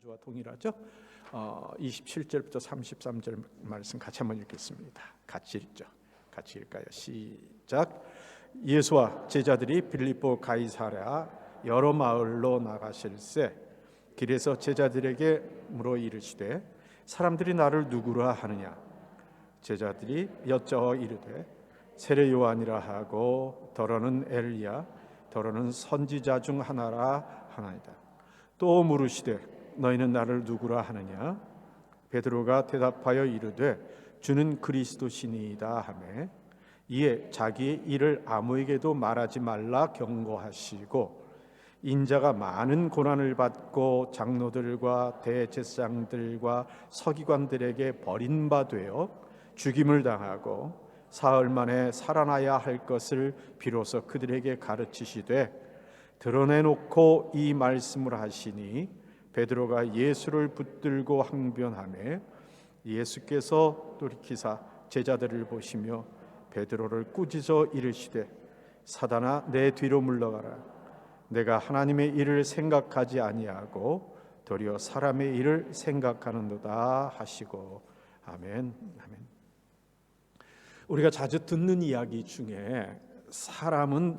지난주와 동일하죠? 27절부터 33절 말씀 같이 한번 읽겠습니다. 같이 읽죠. 같이 읽까요? 시작. 예수와 제자들이 빌립보 가이사랴 여러 마을로 나가실새 길에서 제자들에게 물어 이르시되 사람들이 나를 누구라 하느냐? 제자들이 여짜어 이르되 세례 요한이라 하고 더러는 엘리야 더러는 선지자 중 하나라 하나이다. 또 물으시되 너희는 나를 누구라 하느냐? 베드로가 대답하여 이르되 주는 그리스도시니이다 하매 이에 자기의 일을 아무에게도 말하지 말라 경고하시고 인자가 많은 고난을 받고 장로들과 대제사장들과 서기관들에게 버림받되어 죽임을 당하고 사흘 만에 살아나야 할 것을 비로소 그들에게 가르치시되 드러내놓고 이 말씀을 하시니 베드로가 예수를 붙들고 항변하매 예수께서 돌이키사 제자들을 보시며 베드로를 꾸짖어 이르시되 사단아 내 뒤로 물러가라. 내가 하나님의 일을 생각하지 아니하고 도리어 사람의 일을 생각하는도다 하시고 아멘. 아멘. 우리가 자주 듣는 이야기 중에 사람은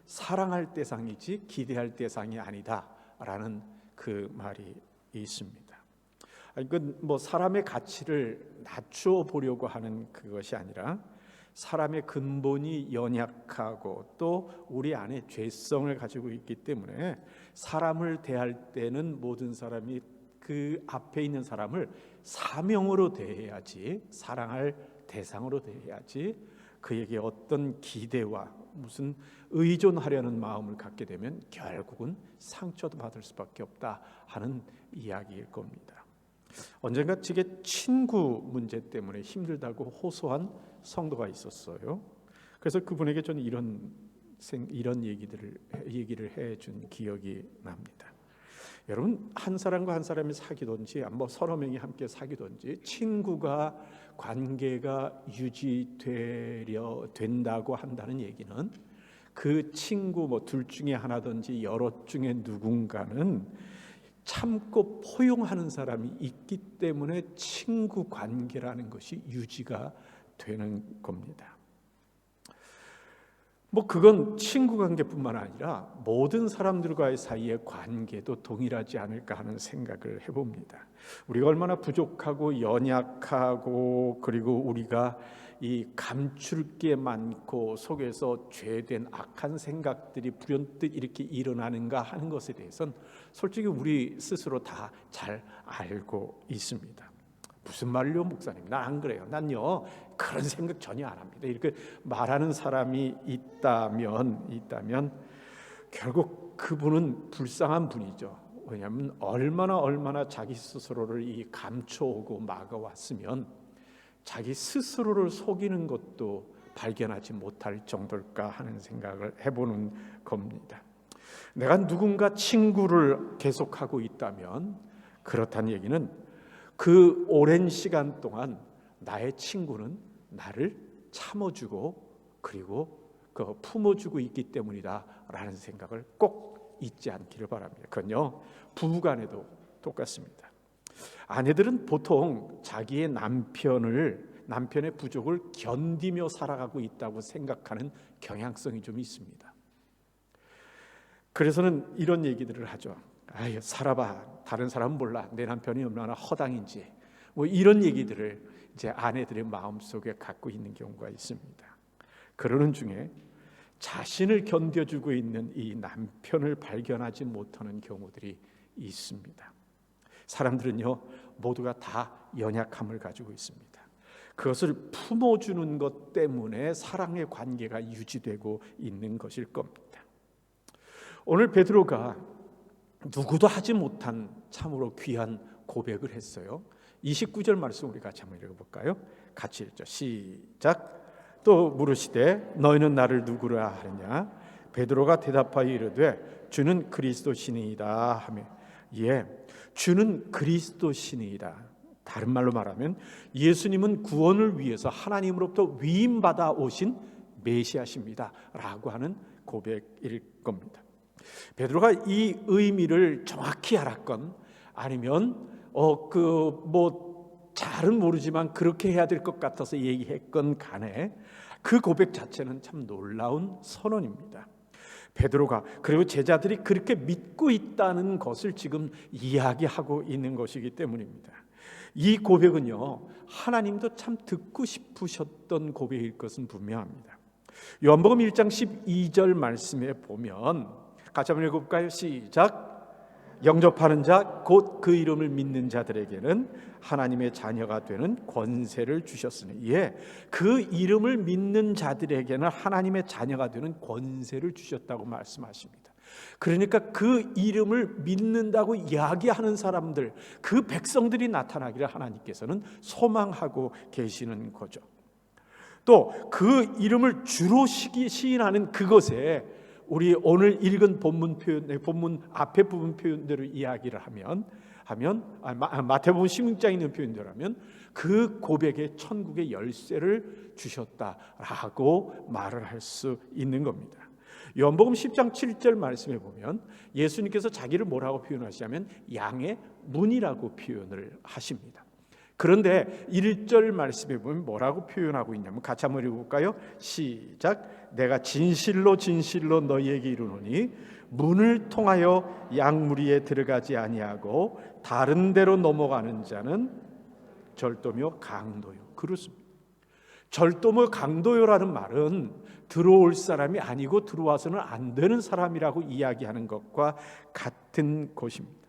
사랑할 대상이지 기대할 대상이 아니다라는 그 말이 있습니다. 이건 뭐 사람의 가치를 낮춰 보려고 하는 그것이 아니라 사람의 근본이 연약하고 또 우리 안에 죄성을 가지고 있기 때문에 사람을 대할 때는 모든 사람이 그 앞에 있는 사람을 사명으로 대해야지, 사랑할 대상으로 대해야지 그에게 어떤 기대와 무슨 의존하려는 마음을 갖게 되면 결국은 상처도 받을 수밖에 없다 하는 이야기일 겁니다. 언젠가 제게 친구 문제 때문에 힘들다고 호소한 성도가 있었어요. 그래서 그분에게 저는 이런 얘기를 해준 기억이 납니다. 여러분, 한 사람과 한 사람이 사귀든지 뭐 서너 명이 함께 사귀든지 친구가 관계가 된다고 한다는 얘기는 그 친구 뭐 둘 중에 하나든지 여럿 중에 누군가는 참고 포용하는 사람이 있기 때문에 친구 관계라는 것이 유지가 되는 겁니다. 뭐 그건 친구 관계뿐만 아니라 모든 사람들과의 사이의 관계도 동일하지 않을까 하는 생각을 해봅니다. 우리가 얼마나 부족하고 연약하고 그리고 우리가 이 감출 게 많고 속에서 죄된 악한 생각들이 불현듯 이렇게 일어나는가 하는 것에 대해서는 솔직히 우리 스스로 다 잘 알고 있습니다. 무슨 말이요, 목사님? 난 안 그래요. 난요 그런 생각 전혀 안 합니다. 이렇게 말하는 사람이 있다면 결국 그분은 불쌍한 분이죠. 왜냐하면 얼마나 자기 스스로를 이 감춰오고 막아왔으면 자기 스스로를 속이는 것도 발견하지 못할 정도일까 하는 생각을 해보는 겁니다. 내가 누군가 친구를 계속하고 있다면 그렇다는 얘기는 그 오랜 시간 동안 나의 친구는 나를 참아주고 그리고 품어주고 있기 때문이다라는 생각을 꼭 잊지 않기를 바랍니다. 그건요 부부간에도 똑같습니다. 아내들은 보통 자기의 남편의 부족을 견디며 살아가고 있다고 생각하는 경향성이 좀 있습니다. 그래서는 이런 얘기들을 하죠. 아유, 살아봐. 다른 사람은 몰라. 내 남편이 얼마나 허당인지. 뭐 이런 얘기들을 이제 아내들의 마음속에 갖고 있는 경우가 있습니다. 그러는 중에 자신을 견뎌주고 있는 이 남편을 발견하지 못하는 경우들이 있습니다. 사람들은요 모두가 다 연약함을 가지고 있습니다. 그것을 품어주는 것 때문에 사랑의 관계가 유지되고 있는 것일 겁니다. 오늘 베드로가 누구도 하지 못한 참으로 귀한 고백을 했어요. 29절 말씀 우리 같이 한번 읽어볼까요? 같이 읽죠. 시작. 또 물으시되 너희는 나를 누구라 하느냐? 베드로가 대답하여 이르되 주는 그리스도시니이다 하며 예, 주는 그리스도시니이다. 다른 말로 말하면 예수님은 구원을 위해서 하나님으로부터 위임받아 오신 메시아십니다 라고 하는 고백일 겁니다. 베드로가 이 의미를 정확히 알았건 아니면 잘은 모르지만 그렇게 해야 될 것 같아서 얘기했건 간에 그 고백 자체는 참 놀라운 선언입니다. 베드로가 그리고 제자들이 그렇게 믿고 있다는 것을 지금 이야기하고 있는 것이기 때문입니다. 이 고백은요, 하나님도 참 듣고 싶으셨던 고백일 것은 분명합니다. 요한복음 1장 12절 말씀에 보면 같이 한번 읽어볼까요? 시작. 영접하는 자 곧 그 이름을 믿는 자들에게는 하나님의 자녀가 되는 권세를 주셨으니, 그 이름을 믿는 자들에게는 하나님의 자녀가 되는 권세를 주셨다고 말씀하십니다. 그러니까 그 이름을 믿는다고 이야기하는 사람들, 그 백성들이 나타나기를 하나님께서는 소망하고 계시는 거죠. 또 그 이름을 주로 시인하는 그것에 우리 오늘 읽은 본문 앞에 부분 표현대로 이야기를 하면 마태복음 16장에 있는 표현대로 하면 그 고백에 천국의 열쇠를 주셨다라고 말을 할 수 있는 겁니다. 요한복음 10장 7절 말씀에 보면 예수님께서 자기를 뭐라고 표현하시냐면 양의 문이라고 표현을 하십니다. 그런데 1절 말씀에 보면 뭐라고 표현하고 있냐면 같이 한번 읽어볼까요? 시작. 내가 진실로 진실로 너희에게 이르노니 문을 통하여 양무리에 들어가지 아니하고 다른 데로 넘어가는 자는 절도며 강도요. 그렇습니다. 절도며 강도요라는 말은 들어올 사람이 아니고 들어와서는 안 되는 사람이라고 이야기하는 것과 같은 것입니다.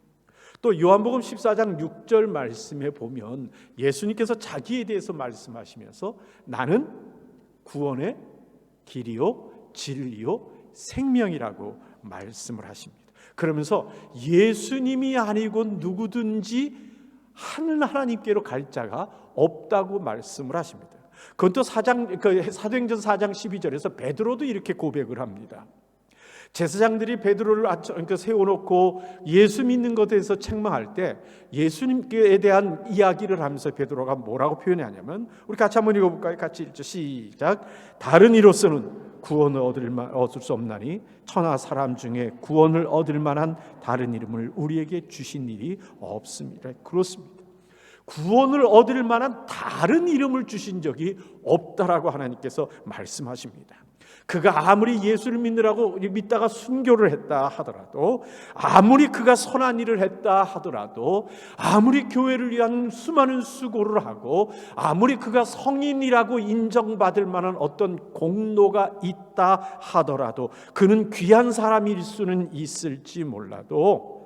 또 요한복음 14장 6절 말씀에 보면 예수님께서 자기에 대해서 말씀하시면서 나는 구원의 길이요 진리요 생명이라고 말씀을 하십니다. 그러면서 예수님이 아니고 누구든지 하나님께로 갈 자가 없다고 말씀을 하십니다. 그건 또 사도행전 4장 12절에서 베드로도 이렇게 고백을 합니다. 제사장들이 베드로를 세워놓고 예수 믿는 것에 대해서 책망할 때 예수님께 대한 이야기를 하면서 베드로가 뭐라고 표현하냐면 우리 같이 한번 읽어볼까요? 같이 읽죠. 시작. 다른 이로서는 구원을 얻을 수 없나니 천하 사람 중에 구원을 얻을 만한 다른 이름을 우리에게 주신 일이 없습니다. 그렇습니다. 구원을 얻을 만한 다른 이름을 주신 적이 없다라고 하나님께서 말씀하십니다. 그가 아무리 예수를 믿다가 순교를 했다 하더라도, 아무리 그가 선한 일을 했다 하더라도, 아무리 교회를 위한 수많은 수고를 하고, 아무리 그가 성인이라고 인정받을 만한 어떤 공로가 있다 하더라도, 그는 귀한 사람일 수는 있을지 몰라도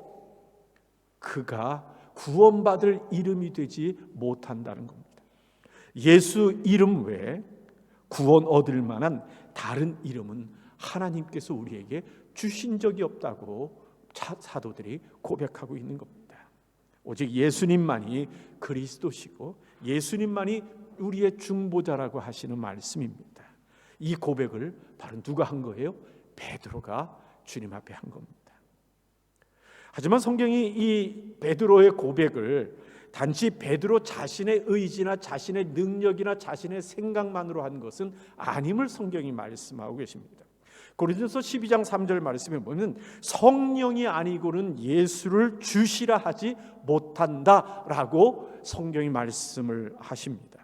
그가 구원받을 이름이 되지 못한다는 겁니다. 예수 이름 외에 구원 얻을 만한 다른 이름은 하나님께서 우리에게 주신 적이 없다고 사도들이 고백하고 있는 겁니다. 오직 예수님만이 그리스도시고 예수님만이 우리의 중보자라고 하시는 말씀입니다. 이 고백을 바로 누가 한 거예요? 베드로가 주님 앞에 한 겁니다. 하지만 성경이 이 베드로의 고백을 단지 베드로 자신의 의지나 자신의 능력이나 자신의 생각만으로 한 것은 아님을 성경이 말씀하고 계십니다. 고린도서 12장 3절 말씀에 보면 성령이 아니고는 예수를 주시라 하지 못한다라고 성경이 말씀을 하십니다.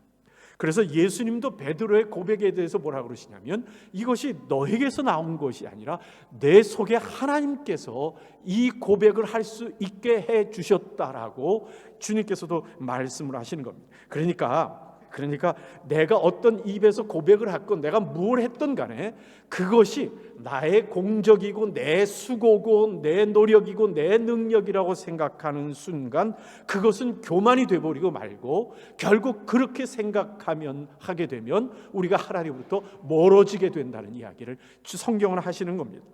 그래서 예수님도 베드로의 고백에 대해서 뭐라고 그러시냐면 이것이 너에게서 나온 것이 아니라 내 속에 하나님께서 이 고백을 할 수 있게 해 주셨다라고 주님께서도 말씀을 하시는 겁니다. 그러니까 내가 어떤 입에서 고백을 했건 내가 뭘 했던 간에 그것이 나의 공적이고 내 수고고 내 노력이고 내 능력이라고 생각하는 순간 그것은 교만이 되어버리고 말고 결국 그렇게 하게 되면 우리가 하나님으로부터 멀어지게 된다는 이야기를 성경은 하시는 겁니다.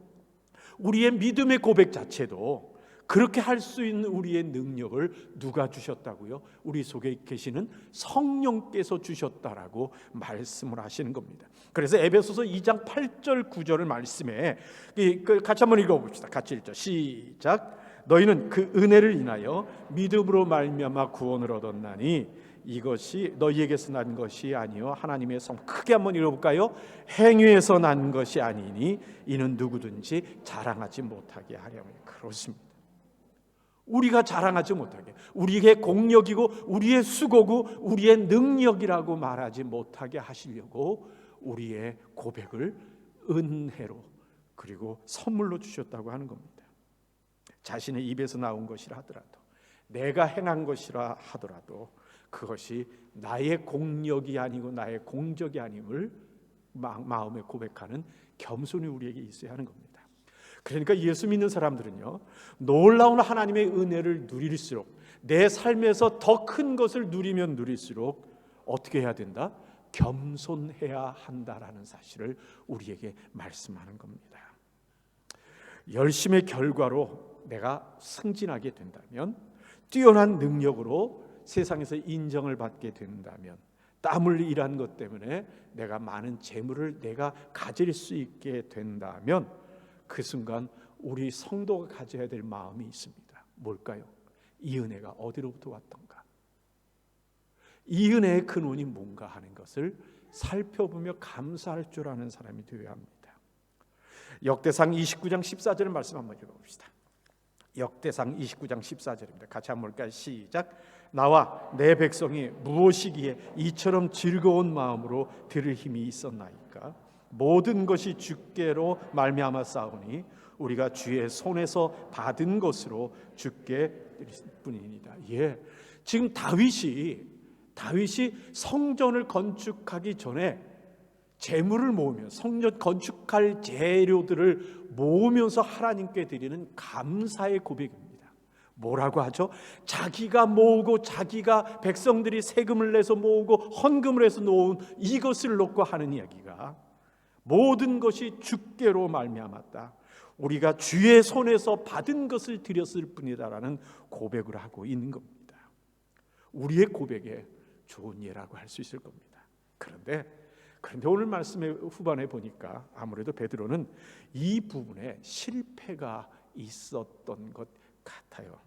우리의 믿음의 고백 자체도 그렇게 할 수 있는 우리의 능력을 누가 주셨다고요? 우리 속에 계시는 성령께서 주셨다라고 말씀을 하시는 겁니다. 그래서 에베소서 2장 8절 9절을 말씀에 같이 한번 읽어봅시다. 같이 읽죠. 시작. 너희는 그 은혜를 인하여 믿음으로 말미암아 구원을 얻었나니 이것이 너희에게서 난 것이 아니요 하나님의 성. 크게 한번 읽어볼까요? 행위에서 난 것이 아니니 이는 누구든지 자랑하지 못하게 하려면. 그렇습니다. 우리가 자랑하지 못하게, 우리의 공력이고 우리의 수고고 우리의 능력이라고 말하지 못하게 하시려고 우리의 고백을 은혜로 그리고 선물로 주셨다고 하는 겁니다. 자신의 입에서 나온 것이라 하더라도, 내가 행한 것이라 하더라도 그것이 나의 공력이 아니고 나의 공적이 아님을 마음에 고백하는 겸손이 우리에게 있어야 하는 겁니다. 그러니까 예수 믿는 사람들은요, 놀라운 하나님의 은혜를 누릴수록, 내 삶에서 더 큰 것을 누리면 누릴수록 어떻게 해야 된다? 겸손해야 한다라는 사실을 우리에게 말씀하는 겁니다. 열심의 결과로 내가 승진하게 된다면, 뛰어난 능력으로 세상에서 인정을 받게 된다면, 땀을 일한 것 때문에 내가 많은 재물을 내가 가질 수 있게 된다면, 그 순간 우리 성도가 가져야 될 마음이 있습니다. 뭘까요? 이 은혜가 어디로부터 왔던가? 이 은혜의 근원이 뭔가 하는 것을 살펴보며 감사할 줄 아는 사람이 되어야 합니다. 역대상 29장 14절 말씀 한번 읽어봅시다. 역대상 29장 14절입니다. 같이 한번 볼까요? 시작. 나와 내 백성이 무엇이기에 이처럼 즐거운 마음으로 들을 힘이 있었나이까? 모든 것이 주께로 말미암아 싸우니 우리가 주의 손에서 받은 것으로 주께 드릴 뿐이니이다. 예, 지금 다윗이 성전을 건축하기 전에 재물을 모으며 성전 건축할 재료들을 모으면서 하나님께 드리는 감사의 고백입니다. 뭐라고 하죠? 자기가 모으고 자기가 백성들이 세금을 내서 모으고 헌금을 해서 놓은 이것을 놓고 하는 이야기가 모든 것이 주께로 말미암았다. 우리가 주의 손에서 받은 것을 드렸을 뿐이다라는 고백을 하고 있는 겁니다. 우리의 고백에 좋은 예라고 할 수 있을 겁니다. 그런데 오늘 말씀의 후반에 보니까 아무래도 베드로는 이 부분에 실패가 있었던 것 같아요.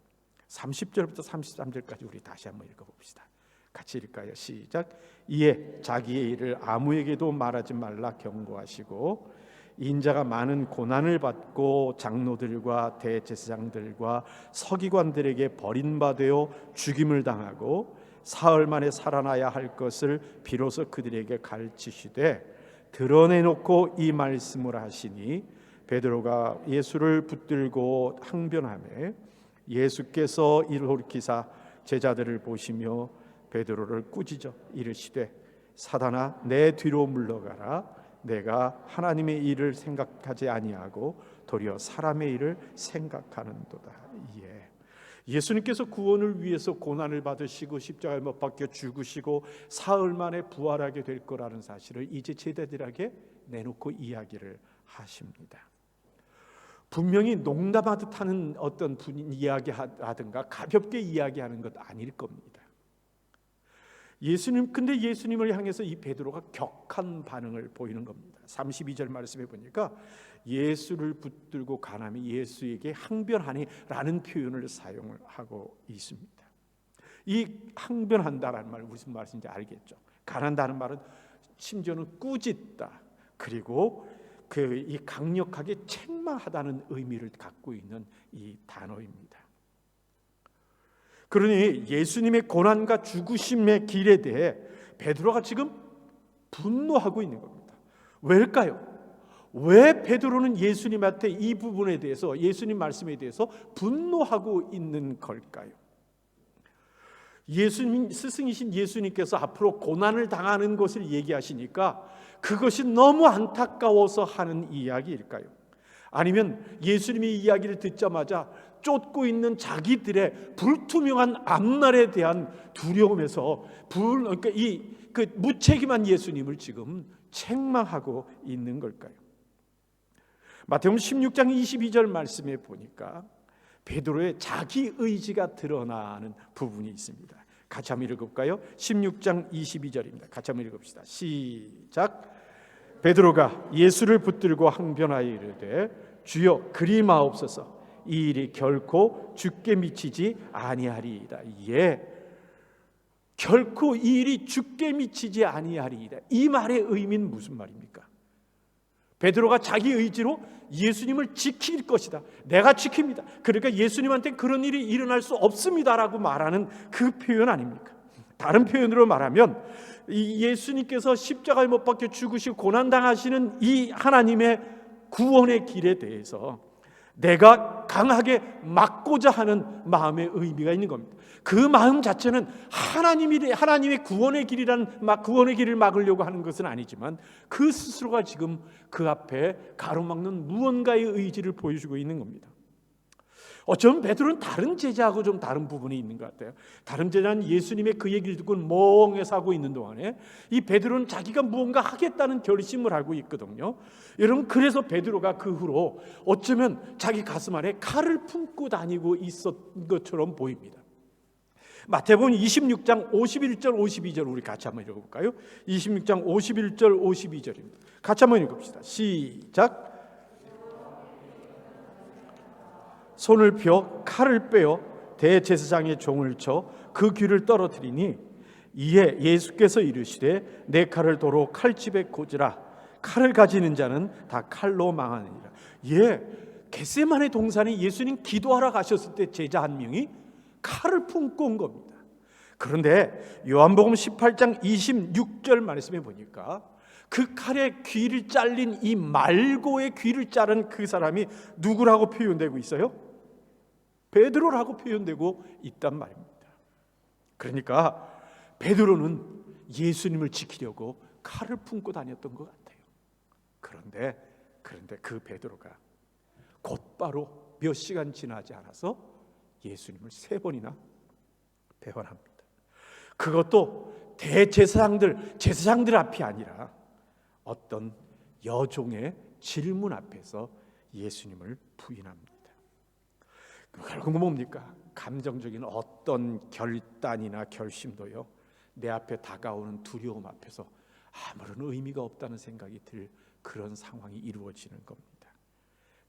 30절부터 33절까지 우리 다시 한번 읽어봅시다. 같이 읽을까요? 시작. 이에 자기의 일을 아무에게도 말하지 말라 경고하시고, 인자가 많은 고난을 받고 장로들과 대제사장들과 서기관들에게 버림받아 죽임을 당하고 사흘 만에 살아나야 할 것을 비로소 그들에게 가르치시되 드러내놓고 이 말씀을 하시니, 베드로가 예수를 붙들고 항변하매 예수께서 이를 돌이키사 제자들을 보시며 베드로를 꾸짖어 이르시되 사단아 내 뒤로 물러가라. 내가 하나님의 일을 생각하지 아니하고 도리어 사람의 일을 생각하는도다. 예. 예수님께서 구원을 위해서 고난을 받으시고 십자가에 못 박혀 죽으시고 사흘 만에 부활하게 될 거라는 사실을 이제 제자들에게 내놓고 이야기를 하십니다. 분명히 농담하듯 하는 어떤 이야기하든가 가볍게 이야기하는 것 아닐 겁니다. 근데 예수님을 향해서 이 베드로가 격한 반응을 보이는 겁니다. 32절 말씀해 보니까 예수를 붙들고 가나미 예수에게 항변하니라는 표현을 사용을 하고 있습니다. 이 항변한다라는 말 무슨 말인지 알겠죠? 가난다는 말은 심지어는 꾸짖다, 그리고 이 강력하게 책망하다는 의미를 갖고 있는 이 단어입니다. 그러니 예수님의 고난과 죽으심의 길에 대해 베드로가 지금 분노하고 있는 겁니다. 왜일까요? 왜 베드로는 예수님한테 이 부분에 대해서, 예수님 말씀에 대해서 분노하고 있는 걸까요? 예수님, 스승이신 예수님께서 앞으로 고난을 당하는 것을 얘기하시니까 그것이 너무 안타까워서 하는 이야기일까요? 아니면 예수님이 이야기를 듣자마자 쫓고 있는 자기들의 불투명한 앞날에 대한 두려움에서 그러니까 그 무책임한 예수님을 지금 책망하고 있는 걸까요? 마태복음 16장 22절 말씀에 보니까 베드로의 자기 의지가 드러나는 부분이 있습니다. 같이 한번 읽어볼까요? 16장 22절입니다. 같이 한번 읽어봅시다. 시작. 베드로가 예수를 붙들고 항변하여 이르되 주여 그리 마옵소서. 이 일이 결코 주께 미치지 아니하리이다. 예, 결코 이 일이 주께 미치지 아니하리이다. 이 말의 의미는 무슨 말입니까? 베드로가 자기 의지로 예수님을 지킬 것이다, 내가 지킵니다, 그러니까 예수님한테 그런 일이 일어날 수 없습니다라고 말하는 그 표현 아닙니까? 다른 표현으로 말하면 이 예수님께서 십자가에 못 박혀 죽으시고 고난당하시는 이 하나님의 구원의 길에 대해서 내가 강하게 막고자 하는 마음의 의미가 있는 겁니다. 그 마음 자체는 하나님의 구원의 구원의 길을 막으려고 하는 것은 아니지만 그 스스로가 지금 그 앞에 가로막는 무언가의 의지를 보여주고 있는 겁니다. 어쩌면 베드로는 다른 제자하고 좀 다른 부분이 있는 것 같아요. 다른 제자는 예수님의 그 얘기를 듣고 멍해서 하고 있는 동안에 이 베드로는 자기가 무언가 하겠다는 결심을 하고 있거든요. 여러분, 그래서 베드로가 그 후로 어쩌면 자기 가슴 안에 칼을 품고 다니고 있었던 것처럼 보입니다. 마태복음 26장 51절 52절 우리 같이 한번 읽어볼까요? 26장 51절 52절입니다. 같이 한번 읽읍시다. 시작. 손을 펴 칼을 빼어 대제사장의 종을 쳐 그 귀를 떨어뜨리니 이에 예수께서 이르시되 내 칼을 도로 칼집에 꽂으라. 칼을 가지는 자는 다 칼로 망하느니라. 겟세마네 동산에 예수님 기도하러 가셨을 때 제자 한 명이 칼을 품고 온 겁니다. 그런데 요한복음 18장 26절 말씀에 보니까 그 칼에 귀를 잘린 이 말고의 귀를 자른 그 사람이 누구라고 표현되고 있어요? 베드로라고 표현되고 있단 말입니다. 그러니까 베드로는 예수님을 지키려고 칼을 품고 다녔던 것 같아요. 그런데 그 베드로가 곧바로 몇 시간 지나지 않아서 예수님을 3번이나 배반합니다. 그것도 제사장들 앞이 아니라 어떤 여종의 질문 앞에서 예수님을 부인합니다. 결국은 뭡니까? 감정적인 어떤 결단이나 결심도요, 내 앞에 다가오는 두려움 앞에서 아무런 의미가 없다는 생각이 들 그런 상황이 이루어지는 겁니다.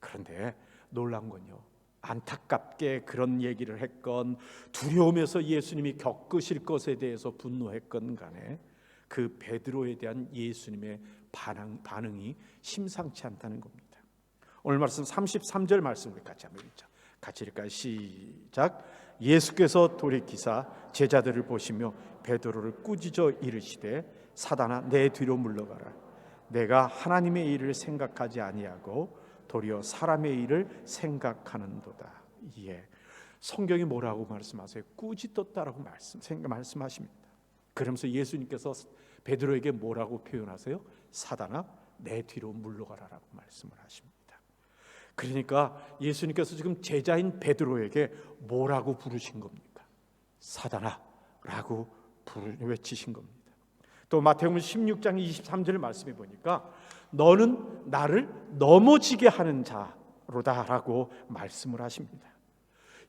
그런데 놀라운 건요, 안타깝게 그런 얘기를 했건 두려움에서 예수님이 겪으실 것에 대해서 분노했건 간에 그 베드로에 대한 예수님의 반응이 심상치 않다는 겁니다. 오늘 말씀 33절 말씀을 같이 한번 읽자. 같이 읽을까요? 시작. 예수께서 돌이키사 제자들을 보시며 베드로를 꾸짖어 이르시되 사단아 내 뒤로 물러가라. 내가 하나님의 일을 생각하지 아니하고 도리어 사람의 일을 생각하는도다. 성경이 뭐라고 말씀하세요? 꾸짖었다라고 말씀하십니다. 그러면서 예수님께서 베드로에게 뭐라고 표현하세요? 사단아 내 뒤로 물러가라라고 말씀을 하십니다. 그러니까 예수님께서 지금 제자인 베드로에게 뭐라고 부르신 겁니까? 사단아 라고 외치신 겁니다. 또 마태복음 16장 23절 말씀해 보니까 너는 나를 넘어지게 하는 자로다 라고 말씀을 하십니다.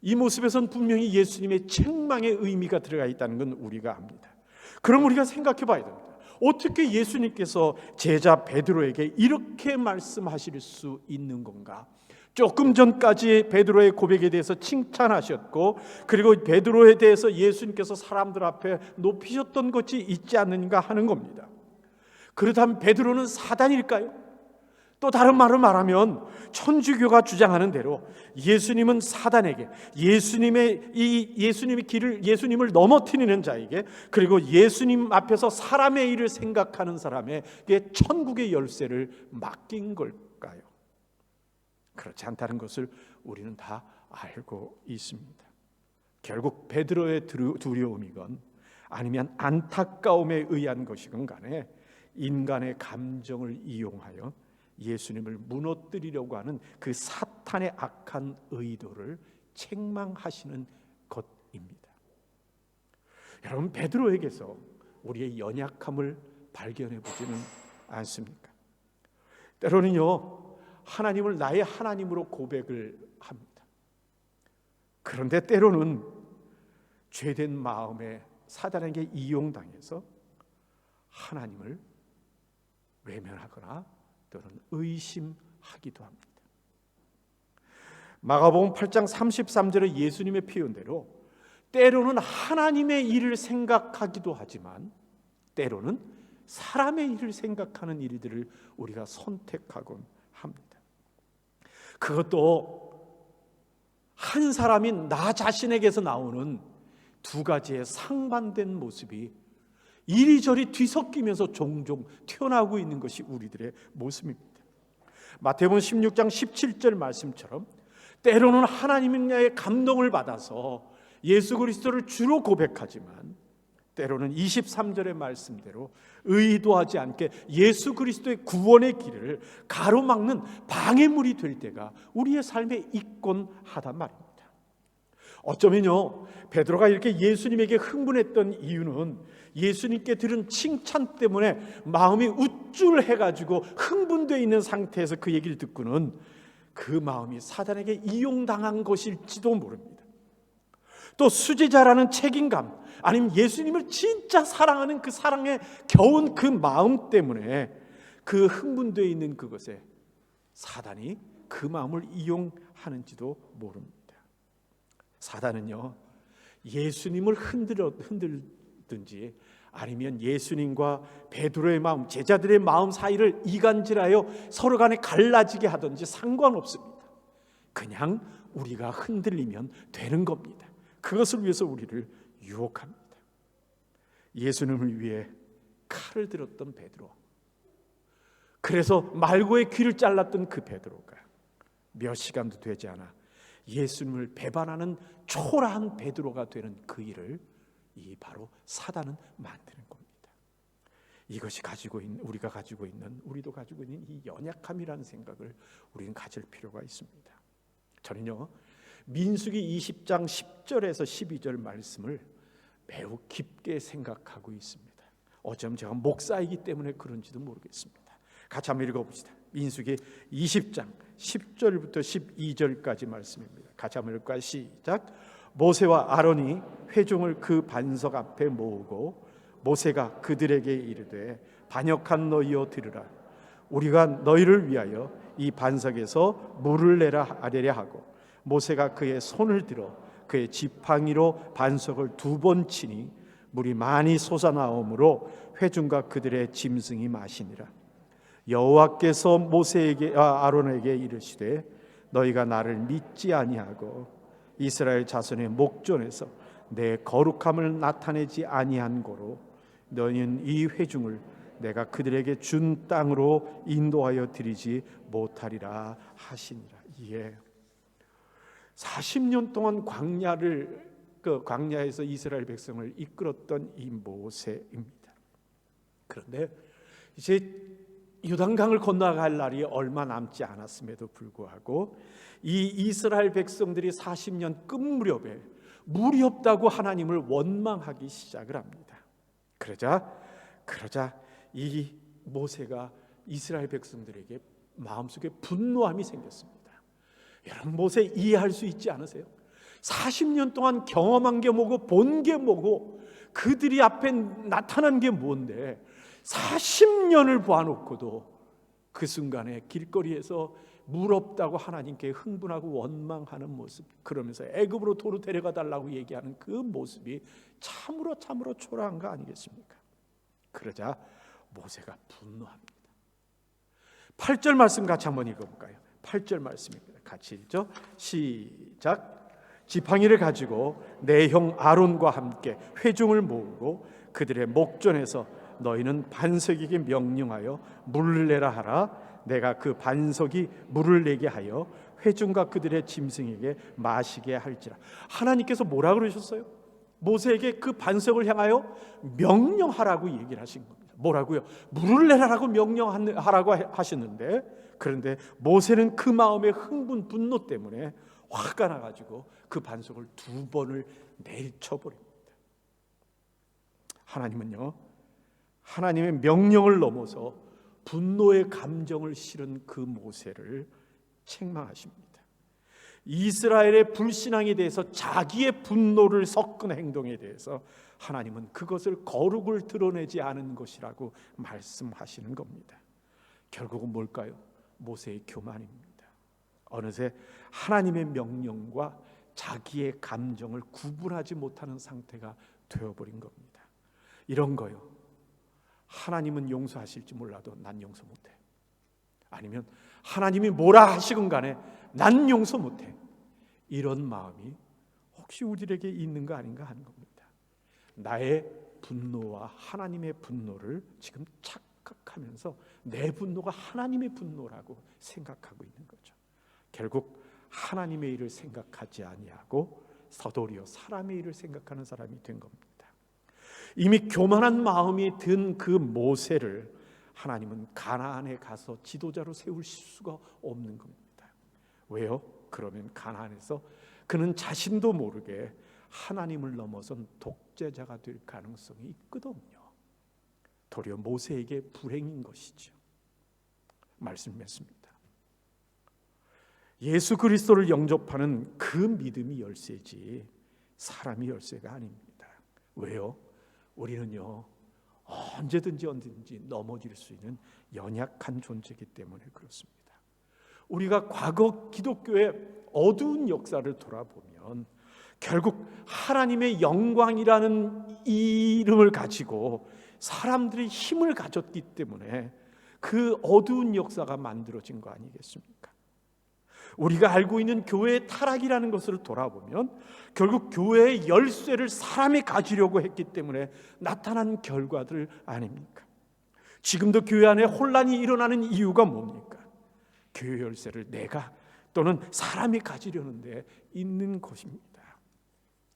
이 모습에선 분명히 예수님의 책망의 의미가 들어가 있다는 건 우리가 압니다. 그럼 우리가 생각해 봐야 됩니다. 어떻게 예수님께서 제자 베드로에게 이렇게 말씀하실 수 있는 건가? 조금 전까지 베드로의 고백에 대해서 칭찬하셨고, 그리고 베드로에 대해서 예수님께서 사람들 앞에 높이셨던 것이 있지 않는가 하는 겁니다. 그렇다면 베드로는 사단일까요? 또 다른 말로 말하면 천주교가 주장하는 대로 예수님은 사단에게, 예수님을 넘어뜨리는 자에게, 그리고 예수님 앞에서 사람의 일을 생각하는 사람에게 천국의 열쇠를 맡긴 걸까요? 그렇지 않다는 것을 우리는 다 알고 있습니다. 결국 베드로의 두려움이건 아니면 안타까움에 의한 것이건 간에 인간의 감정을 이용하여 예수님을 무너뜨리려고 하는 그 사탄의 악한 의도를 책망하시는 것입니다. 여러분, 베드로에게서 우리의 연약함을 발견해 보지는 않습니까? 때로는요, 하나님을 나의 하나님으로 고백을 합니다. 그런데 때로는 죄된 마음에 사단에게 이용당해서 하나님을 외면하거나 또는 의심하기도 합니다. 마가복음 8장 33절의 예수님의 표현대로 때로는 하나님의 일을 생각하기도 하지만 때로는 사람의 일을 생각하는 일들을 우리가 선택하곤 합니다. 그것도 한 사람이 나 자신에게서 나오는 두 가지의 상반된 모습이 이리저리 뒤섞이면서 종종 튀어나오고 있는 것이 우리들의 모습입니다. 마태복음 16장 17절 말씀처럼 때로는 하나님의 감동을 받아서 예수 그리스도를 주로 고백하지만 때로는 23절의 말씀대로 의도하지 않게 예수 그리스도의 구원의 길을 가로막는 방해물이 될 때가 우리의 삶에 있곤 하단 말입니다. 어쩌면요, 베드로가 이렇게 예수님에게 흥분했던 이유는 예수님께 들은 칭찬 때문에 마음이 우쭐해가지고 흥분되어 있는 상태에서 그 얘기를 듣고는 그 마음이 사단에게 이용당한 것일지도 모릅니다. 또 수제자라는 책임감, 아니면 예수님을 진짜 사랑하는 그 사랑에 겨운 그 마음 때문에 그 흥분되어 있는 그것에 사단이 그 마음을 이용하는지도 모릅니다. 사단은요, 예수님을 흔들든지 아니면 예수님과 베드로의 마음, 제자들의 마음 사이를 이간질하여 서로 간에 갈라지게 하든지 상관없습니다. 그냥 우리가 흔들리면 되는 겁니다. 그것을 위해서 우리를 유혹합니다. 예수님을 위해 칼을 들었던 베드로, 그래서 말고의 귀를 잘랐던 그 베드로가 몇 시간도 되지 않아 예수님을 배반하는 초라한 베드로가 되는 그 일을 이 바로 사단은 만드는 겁니다. 이것이 우리가 가지고 있는, 우리도 가지고 있는 이 연약함이라는 생각을 우리는 가질 필요가 있습니다. 저는요, 민수기 20장 10절에서 12절 말씀을 매우 깊게 생각하고 있습니다. 어쩌면 제가 목사이기 때문에 그런지도 모르겠습니다. 같이 한번 읽어봅시다. 민수기 20장 10절부터 12절까지 말씀입니다. 같이 한번 읽을까요? 시작. 모세와 아론이 회중을 그 반석 앞에 모으고 모세가 그들에게 이르되 반역한 너희여 들으라. 우리가 너희를 위하여 이 반석에서 물을 내라 아뢰려 하고 모세가 그의 손을 들어 그의 지팡이로 반석을 2번 치니 물이 많이 솟아나오므로 회중과 그들의 짐승이 마시니라. 여호와께서 모세에게 아론에게 이르시되 너희가 나를 믿지 아니하고 이스라엘 자손의 목전에서 내 거룩함을 나타내지 아니한 고로 너희는 이 회중을 내가 그들에게 준 땅으로 인도하여 드리지 못하리라 하시니라. 예. 40년 동안 광야에서 이스라엘 백성을 이끌었던 이 모세입니다. 그런데 이제 요단강을 건너갈 날이 얼마 남지 않았음에도 불구하고 이 이스라엘 백성들이 40년 끝 무렵에 물이 없다고 하나님을 원망하기 시작을 합니다. 그러자 이 모세가 이스라엘 백성들에게 마음속에 분노함이 생겼습니다. 여러분, 모세 이해할 수 있지 않으세요? 40년 동안 경험한 게 뭐고 본 게 뭐고 그들이 앞에 나타난 게 뭔데 40년을 봐놓고도 그 순간에 길거리에서 물 없다고 하나님께 흥분하고 원망하는 모습, 그러면서 애굽으로 도로 데려가 달라고 얘기하는 그 모습이 참으로 초라한 거 아니겠습니까? 그러자 모세가 분노합니다. 8절 말씀 같이 한번 읽어볼까요? 8절 말씀입니다. 같이 읽죠. 시작. 지팡이를 가지고 내 형 아론과 함께 회중을 모으고 그들의 목전에서 너희는 반석에게 명령하여 물을 내라 하라. 내가 그 반석이 물을 내게 하여 회중과 그들의 짐승에게 마시게 할지라. 하나님께서 뭐라 그러셨어요? 모세에게 그 반석을 향하여 명령하라고 얘기를 하신 겁니다. 뭐라고요? 물을 내라라고 명령하라고 하셨는데, 그런데 모세는 그 마음의 흥분, 분노 때문에 화가 나가지고 그 반석을 2번을 내쳐버립니다. 하나님은요, 하나님의 명령을 넘어서 분노의 감정을 실은 그 모세를 책망하십니다. 이스라엘의 불신앙에 대해서, 자기의 분노를 섞은 행동에 대해서 하나님은 그것을 거룩을 드러내지 않은 것이라고 말씀하시는 겁니다. 결국은 뭘까요? 모세의 교만입니다. 어느새 하나님의 명령과 자기의 감정을 구분하지 못하는 상태가 되어버린 겁니다. 이런 거요, 하나님은 용서하실지 몰라도 난 용서 못해. 아니면 하나님이 뭐라 하시건 간에 난 용서 못해. 이런 마음이 혹시 우리에게 있는 거 아닌가 하는 겁니다. 나의 분노와 하나님의 분노를 지금 착각하면서 내 분노가 하나님의 분노라고 생각하고 있는 거죠. 결국 하나님의 일을 생각하지 아니하고 서도리어 사람의 일을 생각하는 사람이 된 겁니다. 이미 교만한 마음이 든 그 모세를 하나님은 가나안에 가서 지도자로 세우실 수가 없는 겁니다. 왜요? 그러면 가나안에서 그는 자신도 모르게 하나님을 넘어선 독재자가 될 가능성이 있거든요. 도리어 모세에게 불행인 것이죠. 말씀 맺습니다. 예수 그리스도를 영접하는 그 믿음이 열쇠지 사람이 열쇠가 아닙니다. 왜요? 우리는요 언제든지 넘어질 수 있는 연약한 존재이기 때문에 그렇습니다. 우리가 과거 기독교의 어두운 역사를 돌아보면 결국 하나님의 영광이라는 이름을 가지고 사람들이 힘을 가졌기 때문에 그 어두운 역사가 만들어진 거 아니겠습니까? 우리가 알고 있는 교회의 타락이라는 것을 돌아보면 결국 교회의 열쇠를 사람이 가지려고 했기 때문에 나타난 결과들 아닙니까? 지금도 교회 안에 혼란이 일어나는 이유가 뭡니까? 교회 열쇠를 내가 또는 사람이 가지려는 데 있는 것입니다.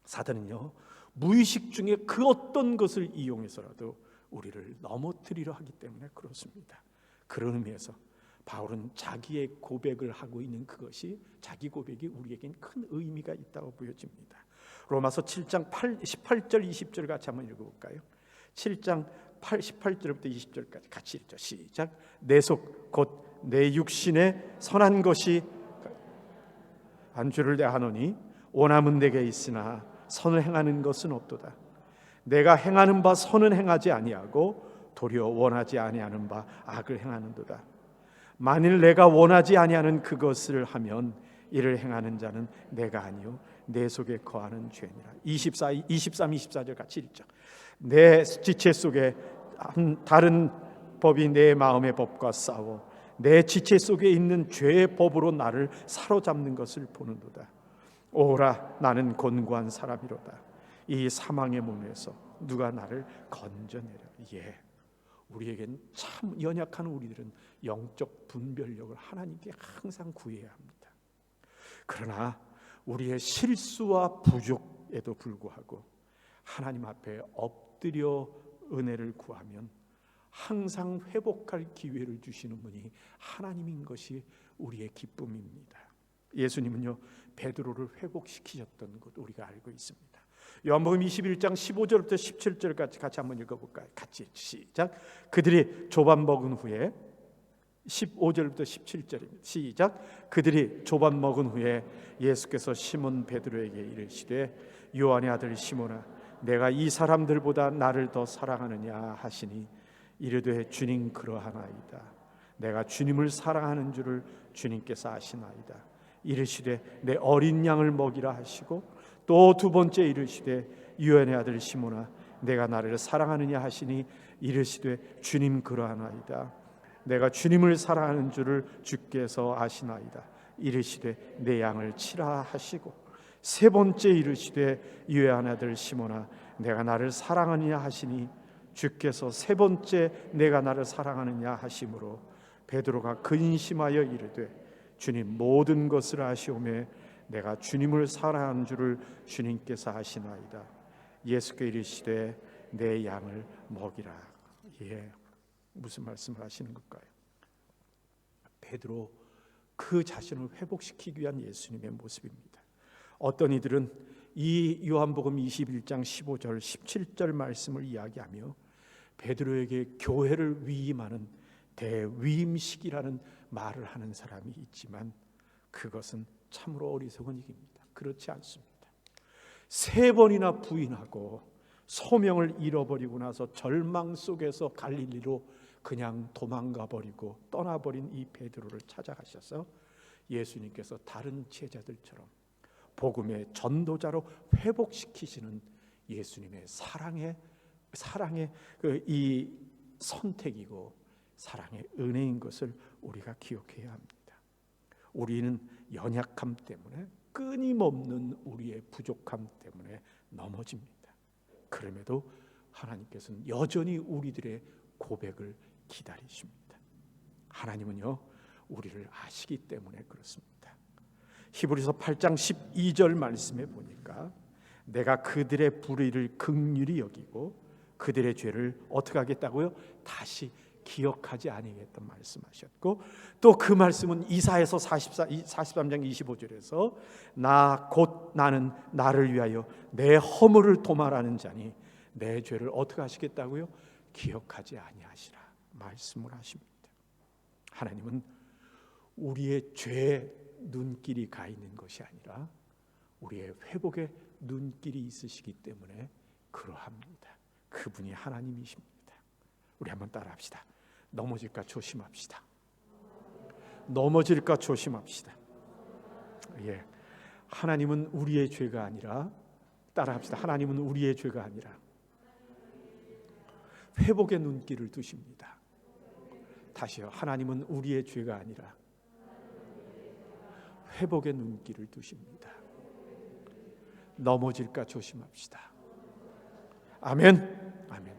사단은요 무의식 중에 그 어떤 것을 이용해서라도 우리를 넘어뜨리려 하기 때문에 그렇습니다. 그런 의미에서 바울은 자기의 고백을 하고 있는 그것이 자기 고백이 우리에겐 큰 의미가 있다고 보여집니다. 로마서 7장 18절 20절 같이 한번 읽어볼까요? 7장 18절부터 20절까지 같이 읽죠. 시작. 내 속 곧 내 육신에 선한 것이 한 줄을 내하노니 원함은 내게 있으나 선을 행하는 것은 없도다. 내가 행하는 바 선은 행하지 아니하고 도리어 원하지 아니하는 바 악을 행하는도다. 만일 내가 원하지 아니하는 그것을 하면 이를 행하는 자는 내가 아니요 내 속에 거하는 죄니라. 23, 24절 같이 읽죠. 내 지체 속에 다른 법이 내 마음의 법과 싸워 내 지체 속에 있는 죄의 법으로 나를 사로잡는 것을 보는도다. 오라 나는 곤고한 사람이로다. 이 사망의 몸에서 누가 나를 건져내려. 예, 우리에겐 참 연약한 우리들은 영적 분별력을 하나님께 항상 구해야 합니다. 그러나 우리의 실수와 부족에도 불구하고 하나님 앞에 엎드려 은혜를 구하면 항상 회복할 기회를 주시는 분이 하나님인 것이 우리의 기쁨입니다. 예수님은요 베드로를 회복시키셨던 것 우리가 알고 있습니다. 요한복음 21장 15절부터 17절까지 같이 한번 읽어볼까요? 같이 시작. 그들이 조반 먹은 후에 15절부터 17절입니다. 시작. 그들이 조반 먹은 후에 예수께서 시몬 베드로에게 이르시되 요한의 아들 시몬아 내가 이 사람들보다 나를 더 사랑하느냐 하시니 이르되 주님 그러하나이다. 내가 주님을 사랑하는 줄을 주님께서 아시나이다. 이르시되 내 어린 양을 먹이라 하시고 또 두 번째 이르시되 요한의 아들 시몬아 내가 나를 사랑하느냐 하시니 이르시되 주님 그러하나이다. 내가 주님을 사랑하는 줄을 주께서 아시나이다. 이르시되 내 양을 치라 하시고 세 번째 이르시되 요한의 아들 시몬아 내가 나를 사랑하느냐 하시니 주께서 세 번째 내가 나를 사랑하느냐 하심으로 베드로가 근심하여 이르되 주님 모든 것을 아시오매 내가 주님을 사랑하는 줄을 주님께서 아시나이다. 예수께 이르시되 내 양을 먹이라. 예, 무슨 말씀을 하시는 걸까요? 베드로 그 자신을 회복시키기 위한 예수님의 모습입니다. 어떤 이들은 이 요한복음 21장 15절 17절 말씀을 이야기하며 베드로에게 교회를 위임하는 대위임식이라는 말을 하는 사람이 있지만 그것은 참으로 어리석은 얘기입니다. 그렇지 않습니다. 세 번이나 부인하고 소명을 잃어버리고 나서 절망 속에서 갈릴리로 그냥 도망가 버리고 떠나버린 이 베드로를 찾아가셔서 예수님께서 다른 제자들처럼 복음의 전도자로 회복시키시는 예수님의 사랑의 이 선택이고 사랑의 은혜인 것을 우리가 기억해야 합니다. 우리는 연약함 때문에, 끊임없는 우리의 부족함 때문에 넘어집니다. 그럼에도 하나님께서는 여전히 우리들의 고백을 기다리십니다. 하나님은요, 우리를 아시기 때문에 그렇습니다. 히브리서 8장 12절 말씀에 보니까 내가 그들의 불의를 긍휼히 여기고 그들의 죄를 어떻게 하겠다고요? 다시 기억하지 아니하겠다 말씀하셨고, 또 그 말씀은 이사야서 43장 25절에서 나 곧 나는 나를 위하여 내 허물을 도말하는 자니 내 죄를 어떻게 하시겠다고요? 기억하지 아니하시라 말씀을 하십니다. 하나님은 우리의 죄에 눈길이 가 있는 것이 아니라 우리의 회복에 눈길이 있으시기 때문에 그러합니다. 그분이 하나님이십니다. 우리 한번 따라합시다. 넘어질까 조심합시다. 넘어질까 조심합시다. 예, 하나님은 우리의 죄가 아니라, 따라합시다. 하나님은 우리의 죄가 아니라 회복의 눈길을 두십니다. 다시요. 하나님은 우리의 죄가 아니라 회복의 눈길을 두십니다. 넘어질까 조심합시다. 아멘. 아멘.